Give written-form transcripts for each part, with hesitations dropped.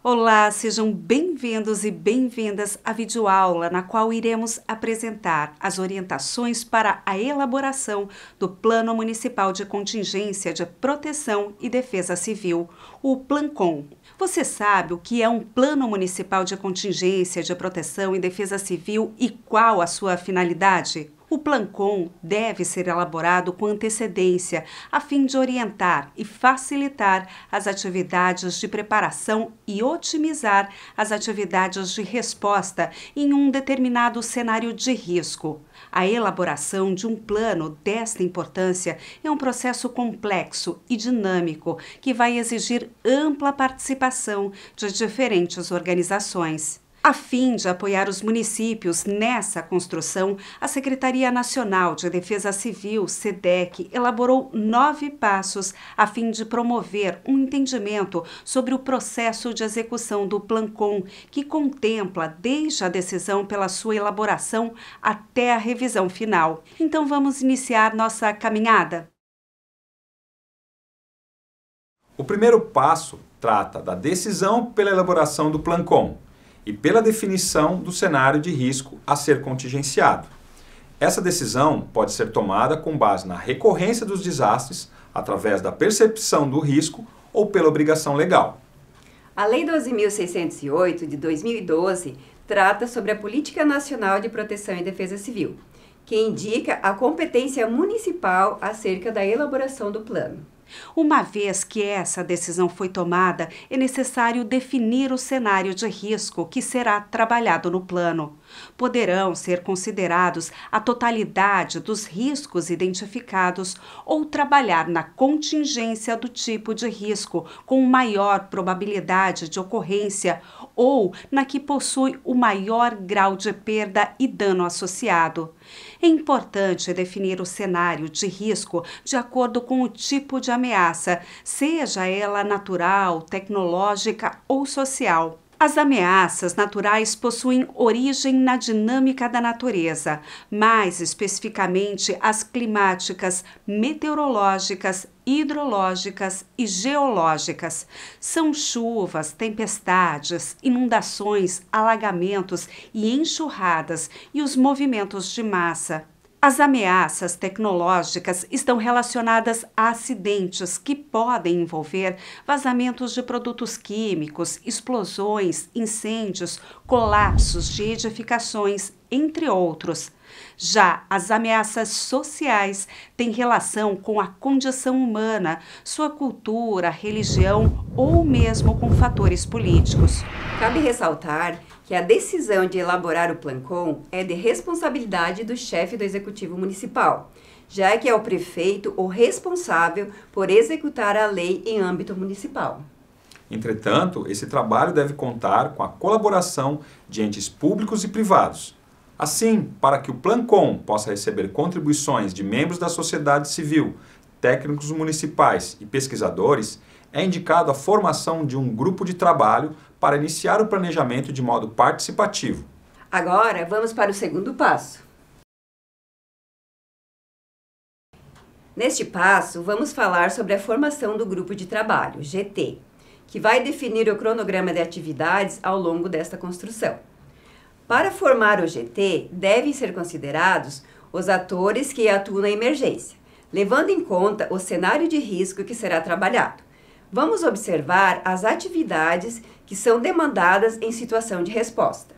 Olá, sejam bem-vindos e bem-vindas à videoaula na qual iremos apresentar as orientações para a elaboração do Plano Municipal de Contingência de Proteção e Defesa Civil, o PLANCON. Você sabe o que é um Plano Municipal de Contingência de Proteção e Defesa Civil e qual a sua finalidade? O PLANCON deve ser elaborado com antecedência, a fim de orientar e facilitar as atividades de preparação e otimizar as atividades de resposta em um determinado cenário de risco. A elaboração de um plano desta importância é um processo complexo e dinâmico que vai exigir ampla participação de diferentes organizações. A fim de apoiar os municípios nessa construção, a Secretaria Nacional de Defesa Civil, SEDEC, elaborou 9 passos a fim de promover um entendimento sobre o processo de execução do PLANCON, que contempla desde a decisão pela sua elaboração até a revisão final. Então vamos iniciar nossa caminhada? O primeiro passo trata da decisão pela elaboração do PLANCON e pela definição do cenário de risco a ser contingenciado. Essa decisão pode ser tomada com base na recorrência dos desastres, através da percepção do risco ou pela obrigação legal. A Lei 12.608, de 2012, trata sobre a Política Nacional de Proteção e Defesa Civil, que indica a competência municipal acerca da elaboração do plano. Uma vez que essa decisão foi tomada, é necessário definir o cenário de risco que será trabalhado no plano. Poderão ser considerados a totalidade dos riscos identificados ou trabalhar na contingência do tipo de risco com maior probabilidade de ocorrência ou na que possui o maior grau de perda e dano associado. É importante definir o cenário de risco de acordo com o tipo de ameaça, seja ela natural, tecnológica ou social. As ameaças naturais possuem origem na dinâmica da natureza, mais especificamente as climáticas, meteorológicas, hidrológicas e geológicas. São chuvas, tempestades, inundações, alagamentos e enxurradas e os movimentos de massa. As ameaças tecnológicas estão relacionadas a acidentes que podem envolver vazamentos de produtos químicos, explosões, incêndios, colapsos de edificações, entre outros. Já as ameaças sociais têm relação com a condição humana, sua cultura, religião ou mesmo com fatores políticos. Cabe ressaltar que a decisão de elaborar o PLANCON é de responsabilidade do chefe do Executivo Municipal, já que é o prefeito o responsável por executar a lei em âmbito municipal. Entretanto, esse trabalho deve contar com a colaboração de entes públicos e privados. Assim, para que o PLANCON possa receber contribuições de membros da sociedade civil, técnicos municipais e pesquisadores, é indicado a formação de um grupo de trabalho para iniciar o planejamento de modo participativo. Agora, vamos para o segundo passo. Neste passo, vamos falar sobre a formação do grupo de trabalho, GT, que vai definir o cronograma de atividades ao longo desta construção. Para formar o GT, devem ser considerados os atores que atuam na emergência, levando em conta o cenário de risco que será trabalhado. Vamos observar as atividades que são demandadas em situação de resposta.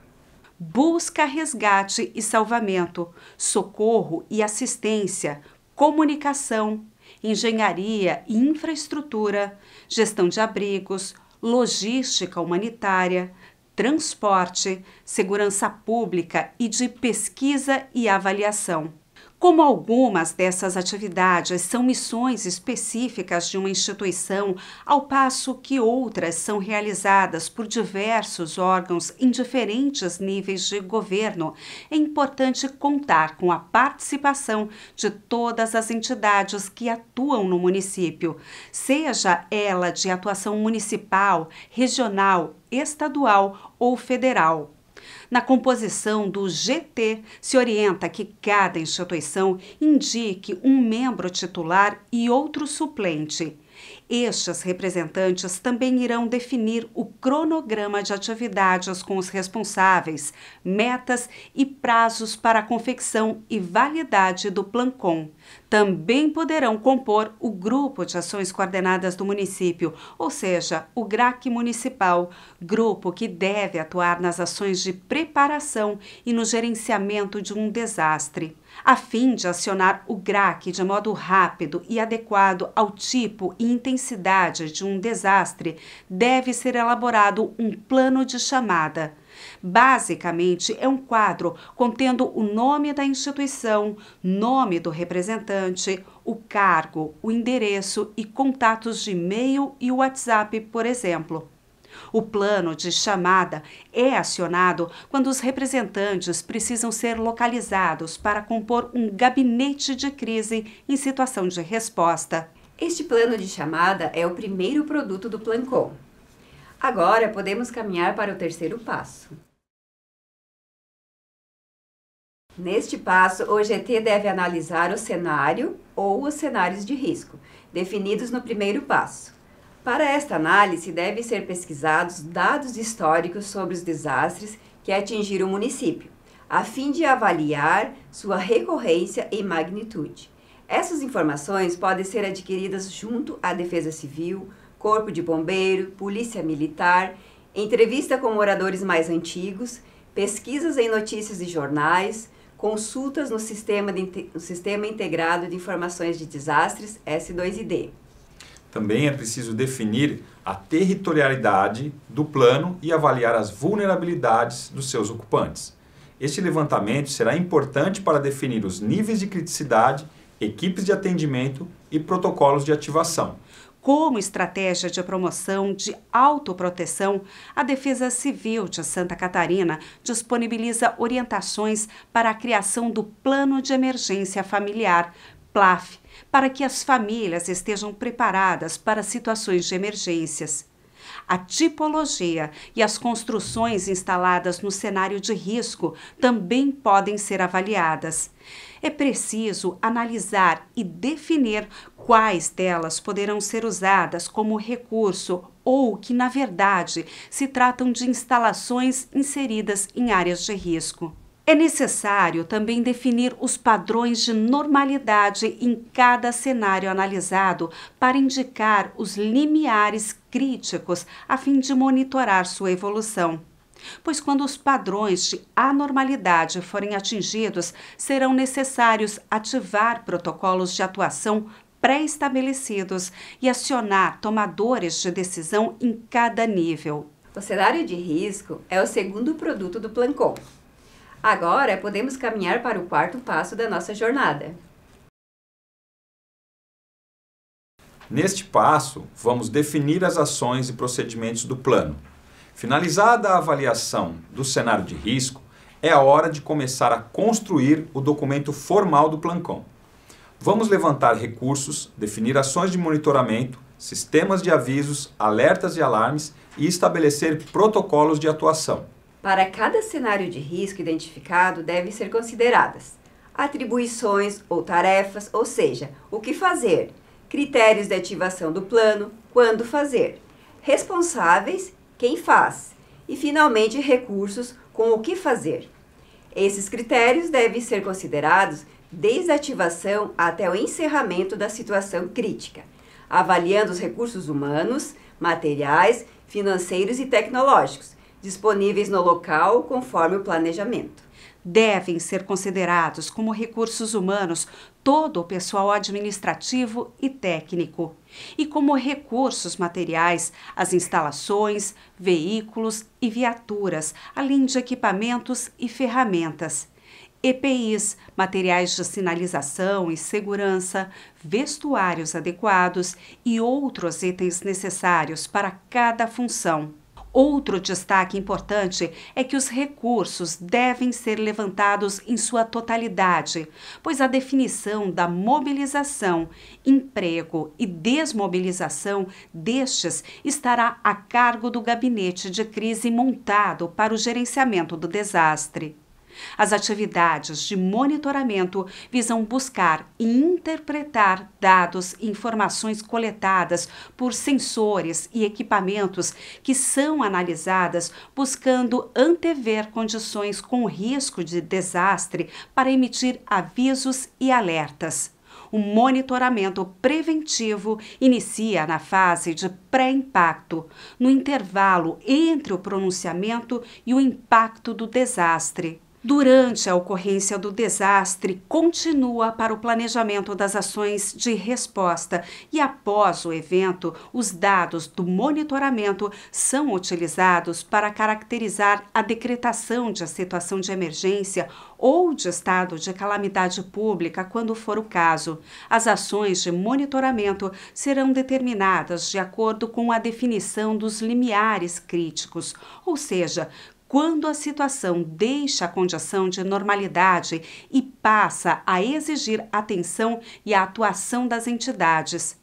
Busca, resgate e salvamento, socorro e assistência, comunicação, engenharia e infraestrutura, gestão de abrigos, logística humanitária, transporte, segurança pública e de pesquisa e avaliação. Como algumas dessas atividades são missões específicas de uma instituição, ao passo que outras são realizadas por diversos órgãos em diferentes níveis de governo, é importante contar com a participação de todas as entidades que atuam no município, seja ela de atuação municipal, regional, estadual ou federal. Na composição do GT, se orienta que cada instituição indique um membro titular e outro suplente. Estes representantes também irão definir o cronograma de atividades com os responsáveis, metas e prazos para a confecção e validade do Plancon. Também poderão compor o Grupo de Ações Coordenadas do município, ou seja, o GRAC municipal, grupo que deve atuar nas ações de preparação e no gerenciamento de um desastre. A fim de acionar o GRAC de modo rápido e adequado ao tipo e intensidade de um desastre, deve ser elaborado um plano de chamada. Basicamente, é um quadro contendo o nome da instituição, nome do representante, o cargo, o endereço e contatos de e-mail e WhatsApp, por exemplo. O plano de chamada é acionado quando os representantes precisam ser localizados para compor um gabinete de crise em situação de resposta. Este plano de chamada é o primeiro produto do Plancon. Agora podemos caminhar para o terceiro passo. Neste passo, o GT deve analisar o cenário ou os cenários de risco, definidos no primeiro passo. Para esta análise, devem ser pesquisados dados históricos sobre os desastres que atingiram o município, a fim de avaliar sua recorrência e magnitude. Essas informações podem ser adquiridas junto à Defesa Civil, Corpo de Bombeiro, Polícia Militar, entrevista com moradores mais antigos, pesquisas em notícias e jornais, consultas no Sistema Integrado de Informações de Desastres, S2ID. Também é preciso definir a territorialidade do plano e avaliar as vulnerabilidades dos seus ocupantes. Este levantamento será importante para definir os níveis de criticidade, equipes de atendimento e protocolos de ativação. Como estratégia de promoção de autoproteção, a Defesa Civil de Santa Catarina disponibiliza orientações para a criação do Plano de Emergência Familiar, PLAF, para que as famílias estejam preparadas para situações de emergências. A tipologia e as construções instaladas no cenário de risco também podem ser avaliadas. É preciso analisar e definir quais delas poderão ser usadas como recurso ou que, na verdade, se tratam de instalações inseridas em áreas de risco. É necessário também definir os padrões de normalidade em cada cenário analisado para indicar os limiares críticos a fim de monitorar sua evolução. Pois quando os padrões de anormalidade forem atingidos, serão necessários ativar protocolos de atuação pré-estabelecidos e acionar tomadores de decisão em cada nível. O cenário de risco é o segundo produto do Plancon. Agora podemos caminhar para o quarto passo da nossa jornada. Neste passo, vamos definir as ações e procedimentos do plano. Finalizada a avaliação do cenário de risco, é a hora de começar a construir o documento formal do Plancon. Vamos levantar recursos, definir ações de monitoramento, sistemas de avisos, alertas e alarmes e estabelecer protocolos de atuação. Para cada cenário de risco identificado, devem ser consideradas atribuições ou tarefas, ou seja, o que fazer, critérios de ativação do plano, quando fazer, responsáveis, quem faz e, finalmente, recursos com o que fazer. Esses critérios devem ser considerados desde a ativação até o encerramento da situação crítica, avaliando os recursos humanos, materiais, financeiros e tecnológicos, disponíveis no local conforme o planejamento. Devem ser considerados como recursos humanos todo o pessoal administrativo e técnico, e como recursos materiais as instalações, veículos e viaturas, além de equipamentos e ferramentas. EPIs, materiais de sinalização e segurança, vestuários adequados e outros itens necessários para cada função. Outro destaque importante é que os recursos devem ser levantados em sua totalidade, pois a definição da mobilização, emprego e desmobilização destes estará a cargo do gabinete de crise montado para o gerenciamento do desastre. As atividades de monitoramento visam buscar e interpretar dados e informações coletadas por sensores e equipamentos que são analisadas buscando antever condições com risco de desastre para emitir avisos e alertas. O monitoramento preventivo inicia na fase de pré-impacto, no intervalo entre o pronunciamento e o impacto do desastre. Durante a ocorrência do desastre, continua para o planejamento das ações de resposta e, após o evento, os dados do monitoramento são utilizados para caracterizar a decretação de situação de emergência ou de estado de calamidade pública, quando for o caso. As ações de monitoramento serão determinadas de acordo com a definição dos limiares críticos, ou seja, quando a situação deixa a condição de normalidade e passa a exigir atenção e a atuação das entidades.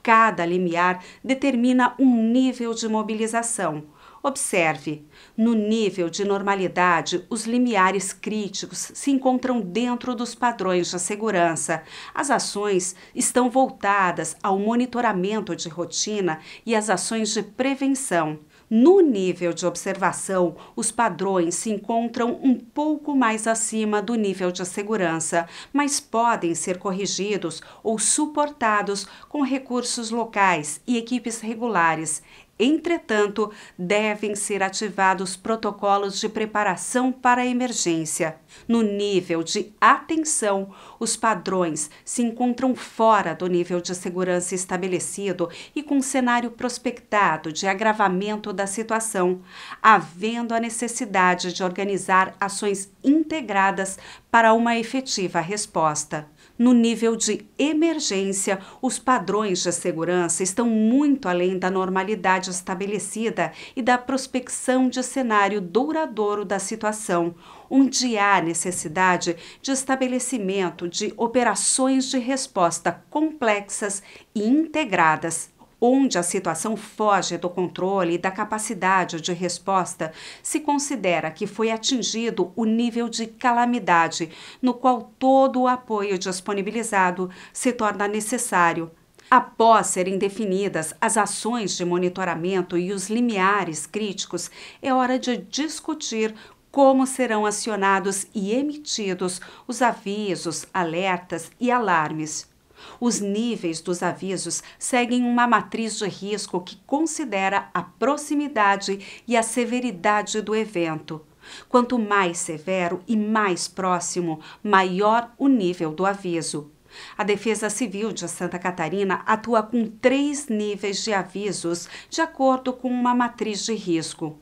Cada limiar determina um nível de mobilização. Observe, no nível de normalidade, os limiares críticos se encontram dentro dos padrões de segurança. As ações estão voltadas ao monitoramento de rotina e às ações de prevenção. No nível de observação, os padrões se encontram um pouco mais acima do nível de segurança, mas podem ser corrigidos ou suportados com recursos locais e equipes regulares. Entretanto, devem ser ativados protocolos de preparação para a emergência. No nível de atenção, os padrões se encontram fora do nível de segurança estabelecido e com cenário prospectado de agravamento da situação, havendo a necessidade de organizar ações integradas para uma efetiva resposta. No nível de emergência, os padrões de segurança estão muito além da normalidade estabelecida e da prospecção de cenário duradouro da situação, onde há necessidade de estabelecimento de operações de resposta complexas e integradas. Onde a situação foge do controle e da capacidade de resposta, se considera que foi atingido o nível de calamidade, no qual todo o apoio disponibilizado se torna necessário. Após serem definidas as ações de monitoramento e os limiares críticos, é hora de discutir como serão acionados e emitidos os avisos, alertas e alarmes. Os níveis dos avisos seguem uma matriz de risco que considera a proximidade e a severidade do evento. Quanto mais severo e mais próximo, maior o nível do aviso. A Defesa Civil de Santa Catarina atua com 3 níveis de avisos, de acordo com uma matriz de risco.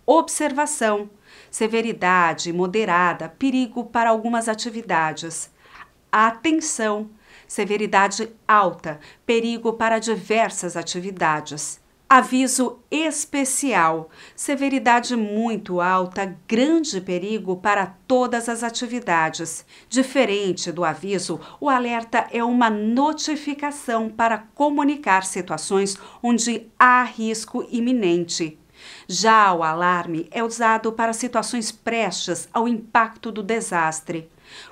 Observação, severidade moderada, perigo para algumas atividades. Atenção, severidade alta, perigo para diversas atividades. Aviso especial, severidade muito alta, grande perigo para todas as atividades. Diferente do aviso, o alerta é uma notificação para comunicar situações onde há risco iminente. Já o alarme é usado para situações prestes ao impacto do desastre.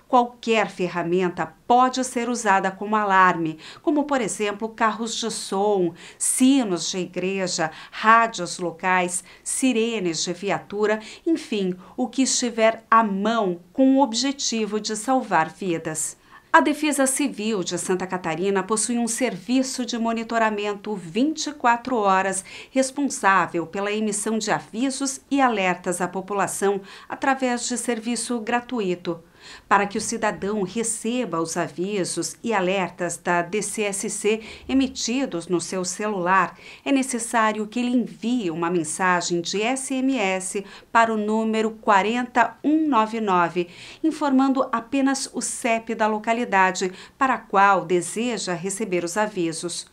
Qualquer ferramenta pode ser usada como alarme, como, por exemplo, carros de som, sinos de igreja, rádios locais, sirenes de viatura, enfim, o que estiver à mão com o objetivo de salvar vidas. A Defesa Civil de Santa Catarina possui um serviço de monitoramento 24 horas responsável pela emissão de avisos e alertas à população através de serviço gratuito. Para que o cidadão receba os avisos e alertas da DCSC emitidos no seu celular, é necessário que ele envie uma mensagem de SMS para o número 40199, informando apenas o CEP da localidade para a qual deseja receber os avisos.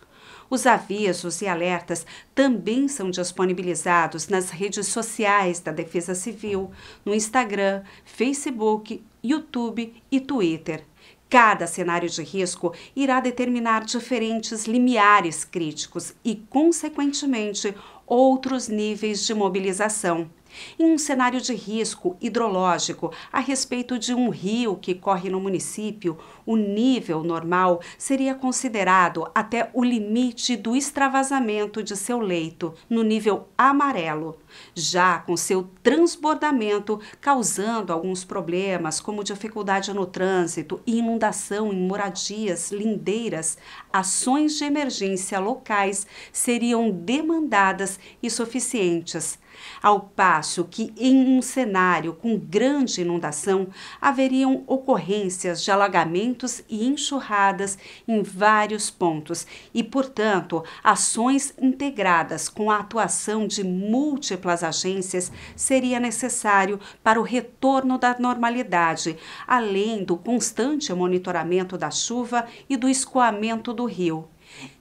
Os avisos e alertas também são disponibilizados nas redes sociais da Defesa Civil, no Instagram, Facebook, YouTube e Twitter. Cada cenário de risco irá determinar diferentes limiares críticos e, consequentemente, outros níveis de mobilização. Em um cenário de risco hidrológico a respeito de um rio que corre no município, o nível normal seria considerado até o limite do extravasamento de seu leito, no nível amarelo. Já com seu transbordamento causando alguns problemas, como dificuldade no trânsito e inundação em moradias lindeiras, ações de emergência locais seriam demandadas e suficientes. Ao passo que, em um cenário com grande inundação, haveriam ocorrências de alagamentos e enxurradas em vários pontos e, portanto, ações integradas com a atuação de múltiplas agências seria necessário para o retorno da normalidade, além do constante monitoramento da chuva e do escoamento do rio.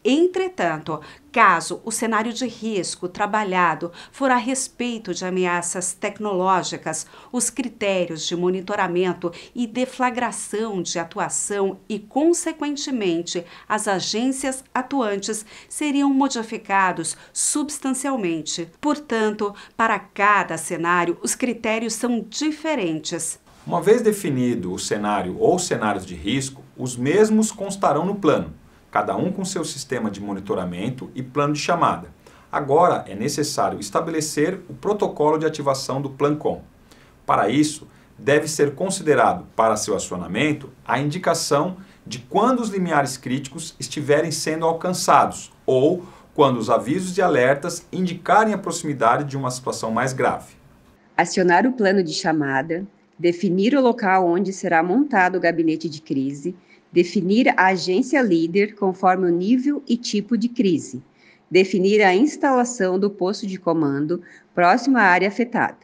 Entretanto, caso o cenário de risco trabalhado for a respeito de ameaças tecnológicas, os critérios de monitoramento e deflagração de atuação e, consequentemente, as agências atuantes seriam modificados substancialmente. Portanto, para cada cenário, os critérios são diferentes. Uma vez definido o cenário ou cenários de risco, os mesmos constarão no plano, cada um com seu sistema de monitoramento e plano de chamada. Agora é necessário estabelecer o protocolo de ativação do PLAN-COM. Para isso, deve ser considerado para seu acionamento a indicação de quando os limiares críticos estiverem sendo alcançados ou quando os avisos e alertas indicarem a proximidade de uma situação mais grave. Acionar o plano de chamada, definir o local onde será montado o gabinete de crise, definir a agência líder conforme o nível e tipo de crise, definir a instalação do posto de comando próximo à área afetada,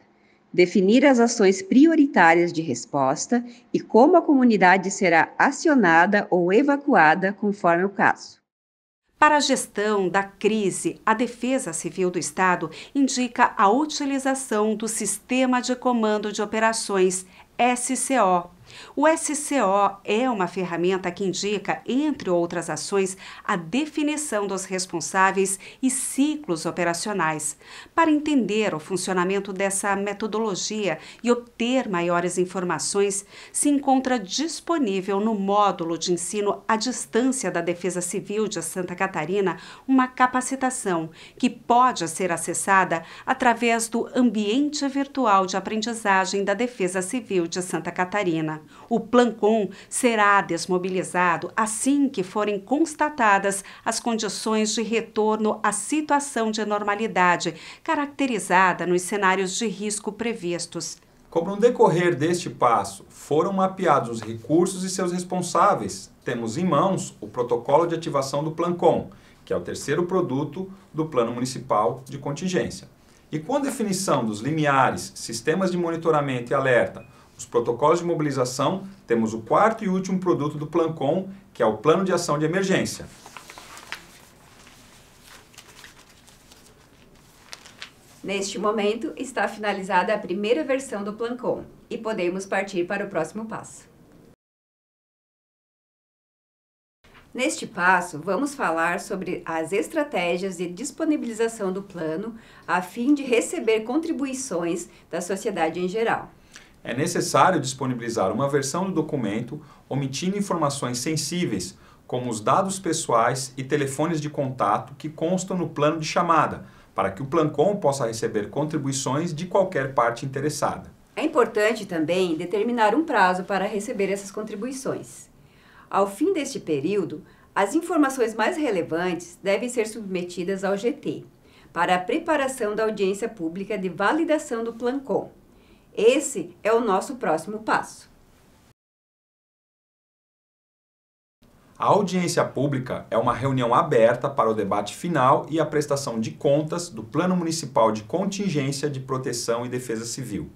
definir as ações prioritárias de resposta e como a comunidade será acionada ou evacuada conforme o caso. Para a gestão da crise, a Defesa Civil do Estado indica a utilização do Sistema de Comando de Operações, SCO. O SCO é uma ferramenta que indica, entre outras ações, a definição dos responsáveis e ciclos operacionais. Para entender o funcionamento dessa metodologia e obter maiores informações, se encontra disponível no módulo de ensino à distância da Defesa Civil de Santa Catarina uma capacitação que pode ser acessada através do ambiente virtual de aprendizagem da Defesa Civil de Santa Catarina. O PLAN-COM será desmobilizado assim que forem constatadas as condições de retorno à situação de normalidade, caracterizada nos cenários de risco previstos. Como no decorrer deste passo foram mapeados os recursos e seus responsáveis, temos em mãos o protocolo de ativação do PLAN-COM, que é o terceiro produto do Plano Municipal de Contingência. E com a definição dos limiares, sistemas de monitoramento e alerta, os protocolos de mobilização, temos o quarto e último produto do PLAN-COM, que é o Plano de Ação de Emergência. Neste momento, está finalizada a primeira versão do PLAN-COM e podemos partir para o próximo passo. Neste passo, vamos falar sobre as estratégias de disponibilização do plano a fim de receber contribuições da sociedade em geral. É necessário disponibilizar uma versão do documento omitindo informações sensíveis, como os dados pessoais e telefones de contato que constam no plano de chamada, para que o PLAN-COM possa receber contribuições de qualquer parte interessada. É importante também determinar um prazo para receber essas contribuições. Ao fim deste período, as informações mais relevantes devem ser submetidas ao GT, para a preparação da audiência pública de validação do PLAN-COM. Esse é o nosso próximo passo. A audiência pública é uma reunião aberta para o debate final e a prestação de contas do Plano Municipal de Contingência de Proteção e Defesa Civil.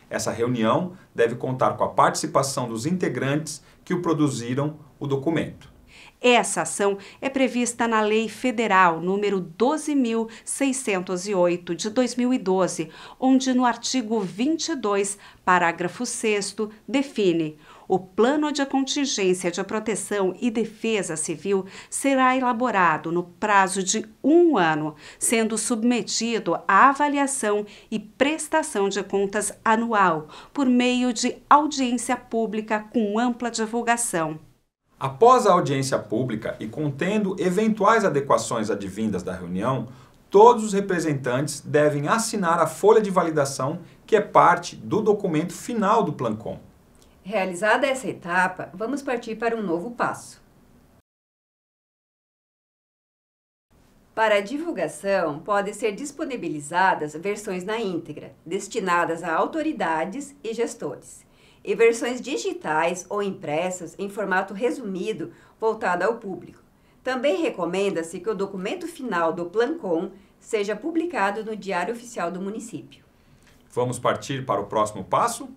Essa reunião deve contar com a participação dos integrantes que o produziram o documento. Essa ação é prevista na Lei Federal número 12.608 de 2012, onde no artigo 22, parágrafo 6º, define: O Plano de Contingência de Proteção e Defesa Civil será elaborado no prazo de 1 ano, sendo submetido à avaliação e prestação de contas anual, por meio de audiência pública com ampla divulgação. Após a audiência pública e contendo eventuais adequações advindas da reunião, todos os representantes devem assinar a folha de validação, que é parte do documento final do Plancom. Realizada essa etapa, vamos partir para um novo passo. Para a divulgação, podem ser disponibilizadas versões na íntegra, destinadas a autoridades e gestores, e versões digitais ou impressas em formato resumido, voltado ao público. Também recomenda-se que o documento final do Plancom seja publicado no Diário Oficial do município. Vamos partir para o próximo passo?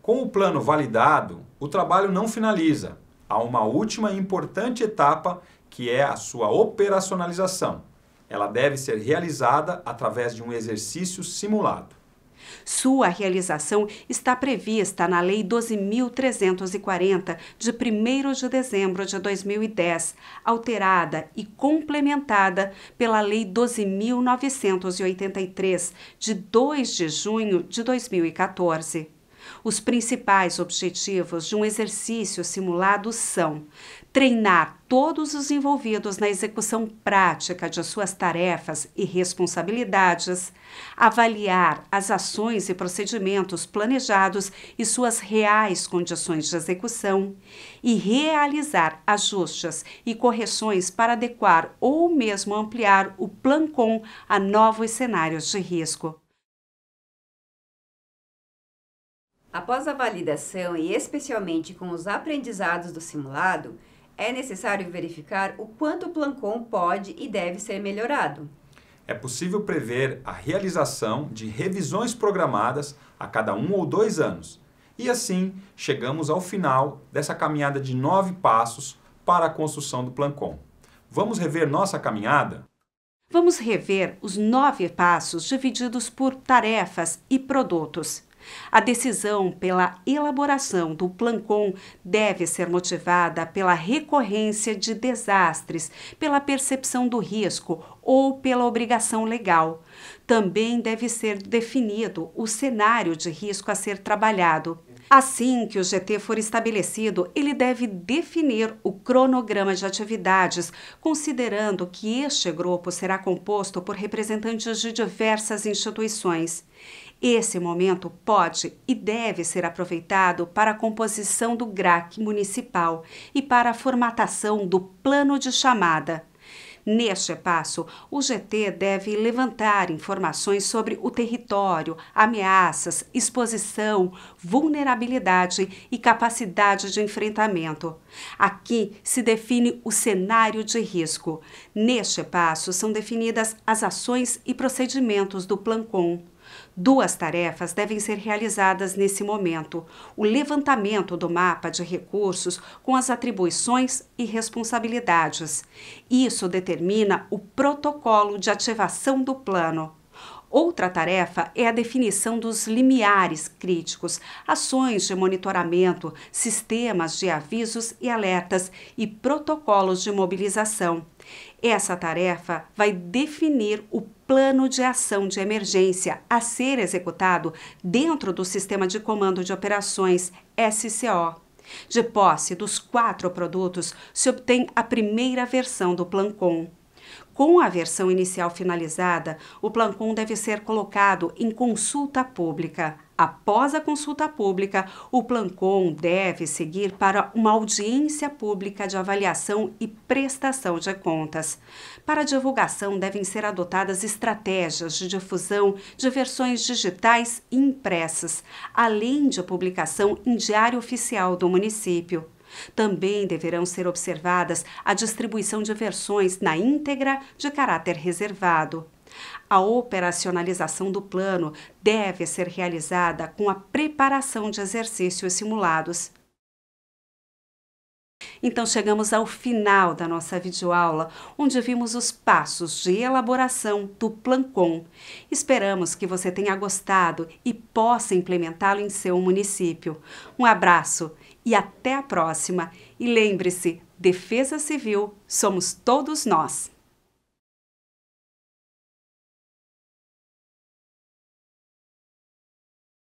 Com o plano validado, o trabalho não finaliza. Há uma última e importante etapa, que é a sua operacionalização. Ela deve ser realizada através de um exercício simulado. Sua realização está prevista na Lei 12.340, de 1º de dezembro de 2010, alterada e complementada pela Lei 12.983, de 2 de junho de 2014. Os principais objetivos de um exercício simulado são treinar todos os envolvidos na execução prática de suas tarefas e responsabilidades, avaliar as ações e procedimentos planejados e suas reais condições de execução e realizar ajustes e correções para adequar ou mesmo ampliar o Plancom a novos cenários de risco. Após a validação e especialmente com os aprendizados do simulado, é necessário verificar o quanto o Plancom pode e deve ser melhorado. É possível prever a realização de revisões programadas a cada 1 ou 2 anos. E assim, chegamos ao final dessa caminhada de 9 passos para a construção do Plancom. Vamos rever nossa caminhada? Vamos rever os 9 passos divididos por tarefas e produtos. A decisão pela elaboração do Plancom deve ser motivada pela recorrência de desastres, pela percepção do risco ou pela obrigação legal. Também deve ser definido o cenário de risco a ser trabalhado. Assim que o GT for estabelecido, ele deve definir o cronograma de atividades, considerando que este grupo será composto por representantes de diversas instituições. Esse momento pode e deve ser aproveitado para a composição do GRAC municipal e para a formatação do plano de chamada. Neste passo, o GT deve levantar informações sobre o território, ameaças, exposição, vulnerabilidade e capacidade de enfrentamento. Aqui se define o cenário de risco. Neste passo, são definidas as ações e procedimentos do Plancom. 2 tarefas devem ser realizadas nesse momento: o levantamento do mapa de recursos com as atribuições e responsabilidades. Isso determina o protocolo de ativação do plano. Outra tarefa é a definição dos limiares críticos, ações de monitoramento, sistemas de avisos e alertas e protocolos de mobilização. Essa tarefa vai definir o plano de ação de emergência a ser executado dentro do Sistema de Comando de Operações, SCO. De posse dos 4 produtos, se obtém a primeira versão do Plancom. Com a versão inicial finalizada, o Plancom deve ser colocado em consulta pública. Após a consulta pública, o Plancom deve seguir para uma audiência pública de avaliação e prestação de contas. Para a divulgação, devem ser adotadas estratégias de difusão de versões digitais e impressas, além de publicação em Diário Oficial do município. Também deverão ser observadas a distribuição de versões na íntegra de caráter reservado. A operacionalização do plano deve ser realizada com a preparação de exercícios simulados. Então chegamos ao final da nossa videoaula, onde vimos os passos de elaboração do Plancon. Esperamos que você tenha gostado e possa implementá-lo em seu município. Um abraço e até a próxima. E lembre-se, Defesa Civil somos todos nós.